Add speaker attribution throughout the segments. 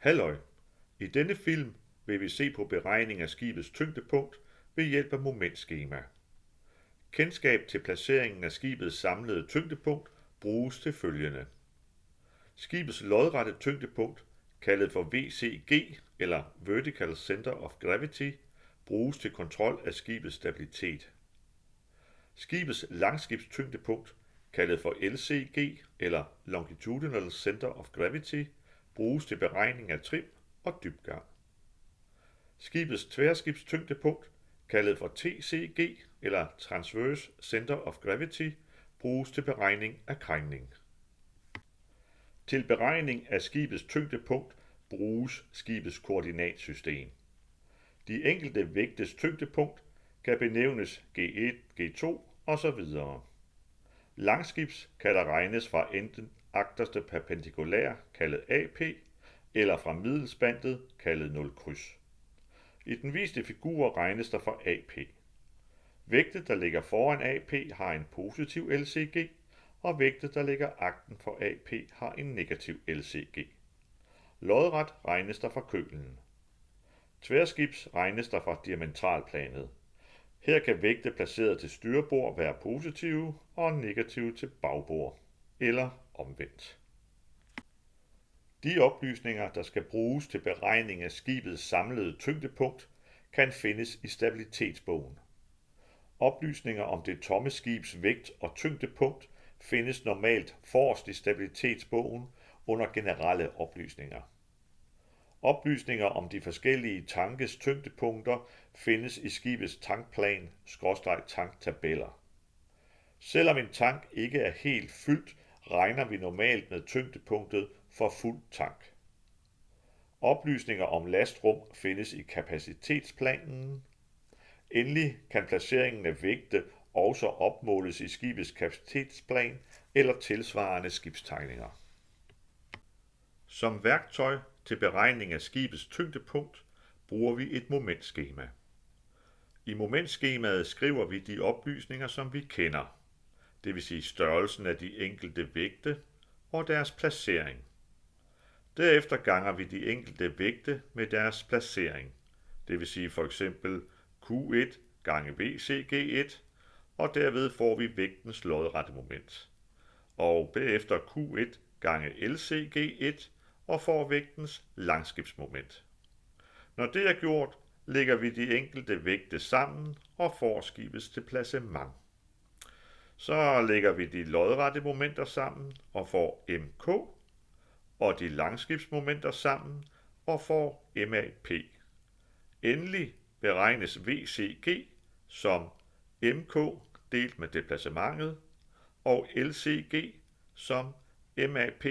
Speaker 1: Halløj! I denne film vil vi se på beregning af skibets tyngdepunkt ved hjælp af momentskema. Kendskab til placeringen af skibets samlede tyngdepunkt bruges til følgende. Skibets lodrette tyngdepunkt, kaldet for VCG eller Vertical Center of Gravity, bruges til kontrol af skibets stabilitet. Skibets langskibstyngdepunkt, kaldet for LCG eller Longitudinal Center of Gravity, bruges til beregning af trim og dybgang. Skibets tværskibstyngdepunkt, kaldet for TCG eller Transverse Center of Gravity, bruges til beregning af krængning. Til beregning af skibets tyngdepunkt bruges skibets koordinatsystem. De enkelte vægtes tyngdepunkt kan benævnes G1, G2 osv. Langskibs kan der regnes fra enten agterste perpendikulær, kaldet AP, eller fra middelspandet, kaldet 0 kryds. I den viste figur regnes der fra AP. Vægtet, der ligger foran AP, har en positiv LCG, og vægtet, der ligger agten for AP, har en negativ LCG. Lodret regnes der fra kølen. Tværskibs regnes der fra diametralplanet. Her kan vægte placeret til styrbord være positive og negative til bagbord, eller omvendt. De oplysninger, der skal bruges til beregning af skibets samlede tyngdepunkt, kan findes i stabilitetsbogen. Oplysninger om det tomme skibs vægt og tyngdepunkt findes normalt forrest i stabilitetsbogen under generelle oplysninger. Oplysninger om de forskellige tankes tyngdepunkter findes i skibets tankplan/tanktabeller. Selvom en tank ikke er helt fyldt, regner vi normalt med tyngdepunktet for fuld tank. Oplysninger om lastrum findes i kapacitetsplanen. Endelig kan placeringen af vægte også opmåles i skibets kapacitetsplan eller tilsvarende skibstegninger. Som værktøj til beregning af skibets tyngdepunkt bruger vi et momentskema. I momentskemaet skriver vi de oplysninger, som vi kender, det vil sige størrelsen af de enkelte vægte og deres placering. Derefter ganger vi de enkelte vægte med deres placering, det vil sige for eksempel Q1 gange VCG1, og derved får vi vægtens lodrette moment. Og bagefter Q1 gange LCG1 og får vægtens langskibsmoment. Når det er gjort, lægger vi de enkelte vægte sammen og får skibets deplacement. Så lægger vi de lodrette momenter sammen og får MK, og de langskibsmomenter sammen og får MAP. Endelig beregnes VCG som MK delt med deplacementet og LCG som MAP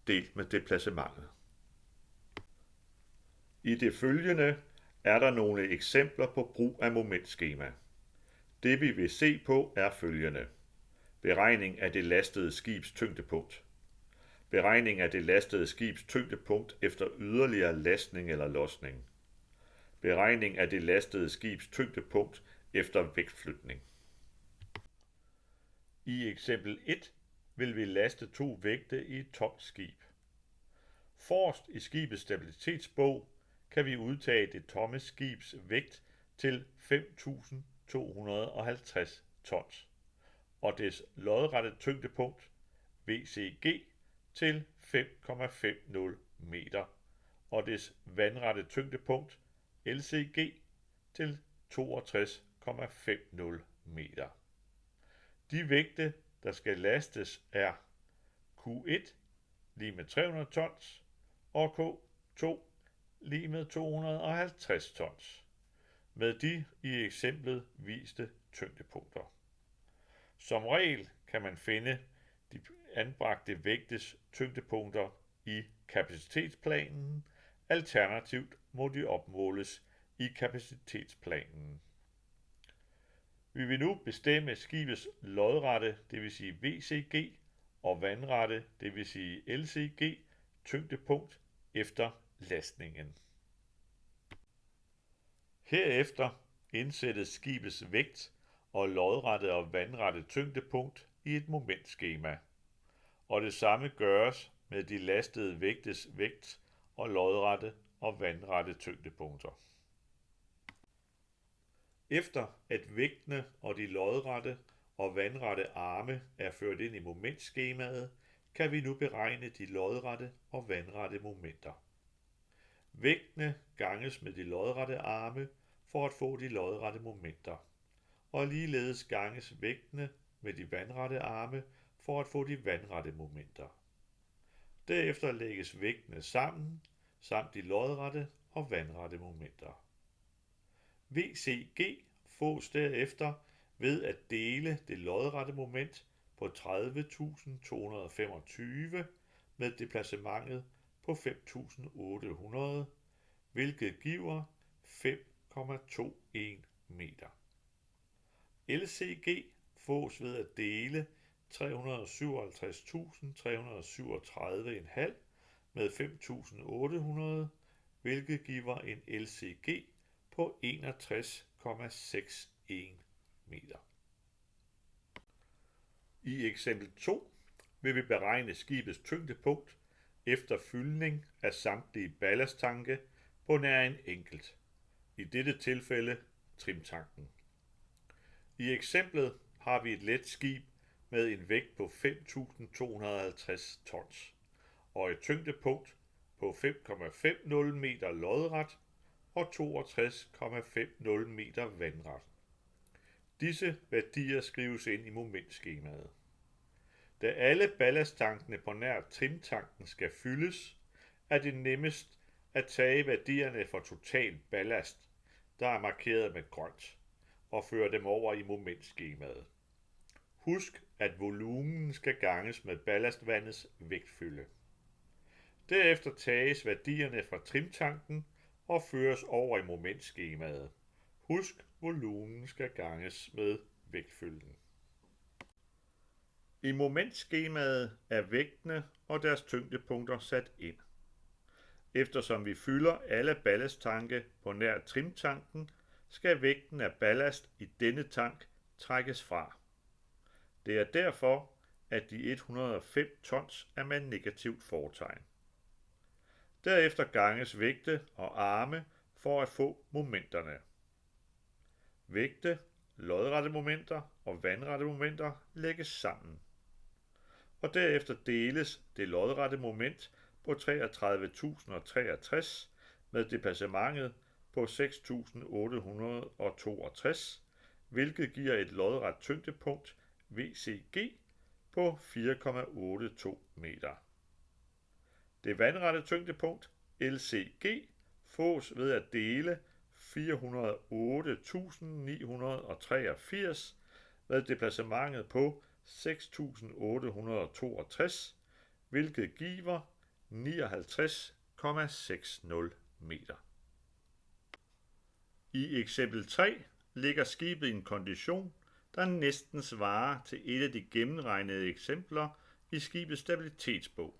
Speaker 1: delt med deplacementet. I det følgende er der nogle eksempler på brug af momentskema. Det vi vil se på er følgende. Beregning af det lastede skibs tyngdepunkt. Beregning af det lastede skibs tyngdepunkt efter yderligere lastning eller losning. Beregning af det lastede skibs tyngdepunkt efter vægtflytning. I eksempel 1 vil vi laste 2 vægte i et tomt skib. Forrest i skibets stabilitetsbog kan vi udtage det tomme skibs vægt til 5.250 tons og dets lodrette tyngdepunkt VCG til 5,50 meter og dets vandrette tyngdepunkt LCG til 62,50 meter. De vægte, der skal lastes, er Q1 lig med 300 tons og K2 lig med 250 tons, med de i eksemplet viste tyngdepunkter. Som regel kan man finde de anbragte vægtes tyngdepunkter i kapacitetsplanen, alternativt må de opmåles i kapacitetsplanen. Vi vil nu bestemme skibets lodrette, det vil sige VCG, og vandrette, det vil sige LCG, tyngdepunkt efter lastningen. Herefter indsættes skibets vægt og lodrette og vandrette tyngdepunkt i et momentskema, og det samme gøres med de lastede vægtes vægt og lodrette og vandrette tyngdepunkter. Efter at vægtene og de lodrette og vandrette arme er ført ind i momentskemaet, kan vi nu beregne de lodrette og vandrette momenter. Vægtene ganges med de lodrette arme for at få de lodrette momenter, og ligeledes ganges vægtene med de vandrette arme for at få de vandrette momenter. Derefter lægges vægtene sammen, samt de lodrette og vandrette momenter. VCG fås derefter ved at dele det lodrette moment på 30.225 med deplacementet på 5.800, hvilket giver 5,21 meter. LCG fås ved at dele 357.337,5 med 5.800, hvilket giver en LCG på 61,61 meter. I eksempel 2 vil vi beregne skibets tyngdepunkt efter fyldning af samtlige ballasttanke på nær en enkelt, i dette tilfælde trimtanken. I eksemplet har vi et let skib med en vægt på 5.250 tons og et tyngdepunkt på 5,50 meter lodret og 62,50 meter vandret. Disse værdier skrives ind i momentskemaet. Da alle ballasttankene på nær trimtanken skal fyldes, er det nemmest at tage værdierne for total ballast, der er markeret med grønt, og føre dem over i momentskemaet. Husk, at volumen skal ganges med ballastvandets vægtfylde. Derefter tages værdierne fra trimtanken og føres over i momentskemaet. Husk, volumen skal ganges med vægtfylden. I momentskemaet er vægtene og deres tyngdepunkter sat ind. Eftersom vi fylder alle ballasttanke på nær trimtanken, skal vægten af ballast i denne tank trækkes fra. Det er derfor, at de 105 tons er med negativt fortegn. Derefter ganges vægte og arme for at få momenterne. Vægte, lodrette momenter og vandrette momenter lægges sammen. Og derefter deles det lodrette moment på 33.063 med deplacementet på 6.862, hvilket giver et lodret tyngdepunkt VCG på 4,82 meter. Det vandrette tyngdepunkt LCG fås ved at dele 408.983 med deplacementet på 6.862, hvilket giver 59,60 meter. I eksempel 3 ligger skibet i en kondition, der næsten svarer til et af de gennemregnede eksempler i skibets stabilitetsbog.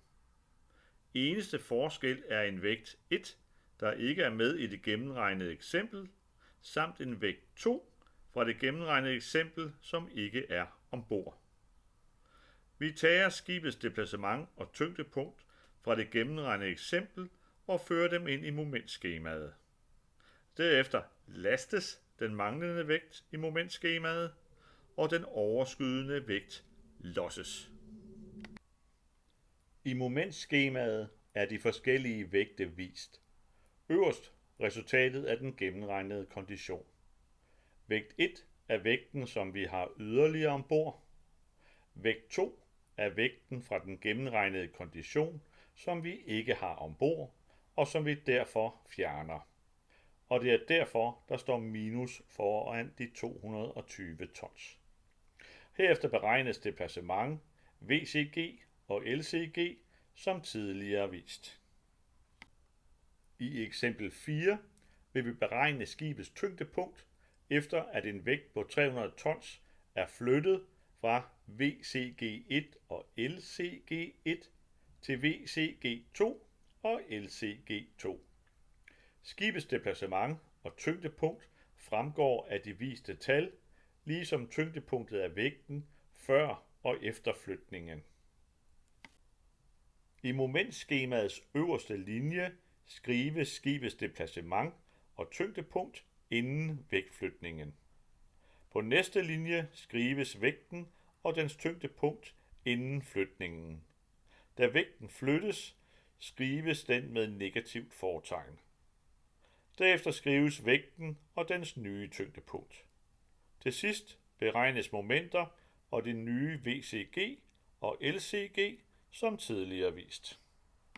Speaker 1: Eneste forskel er en vægt 1, der ikke er med i det gennemregnede eksempel, samt en vægt 2 fra det gennemregnede eksempel, som ikke er ombord. Vi tager skibets deplacement og tyngdepunkt fra det gennemregnede eksempel og fører dem ind i momentskemaet. Derefter lastes den manglende vægt i momentskemaet, og den overskydende vægt losses. I momentskemaet er de forskellige vægte vist. Øverst resultatet af den gennemregnede kondition. Vægt 1 er vægten, som vi har yderligere ombord. Vægt 2 er vægten fra den gennemregnede kondition, som vi ikke har ombord, og som vi derfor fjerner. Og det er derfor, der står minus foran de 220 tons. Herefter beregnes deplacement, VCG og LCG, som tidligere vist. I eksempel 4 vil vi beregne skibets tyngdepunkt, efter at en vægt på 300 tons er flyttet fra VCG1 og LCG1 til VCG2 og LCG2. Skibets deplacement og tyngdepunkt fremgår af de viste tal, ligesom tyngdepunktet af vægten før og efter flytningen. I momentskemaets øverste linje skrives skibets deplacement og tyngdepunkt inden vægtflytningen. På næste linje skrives vægten og dens tyngdepunkt inden flytningen. Da vægten flyttes, skrives den med negativt fortegn. Derefter skrives vægten og dens nye tyngdepunkt. Til sidst beregnes momenter og det nye VCG og LCG som tidligere vist.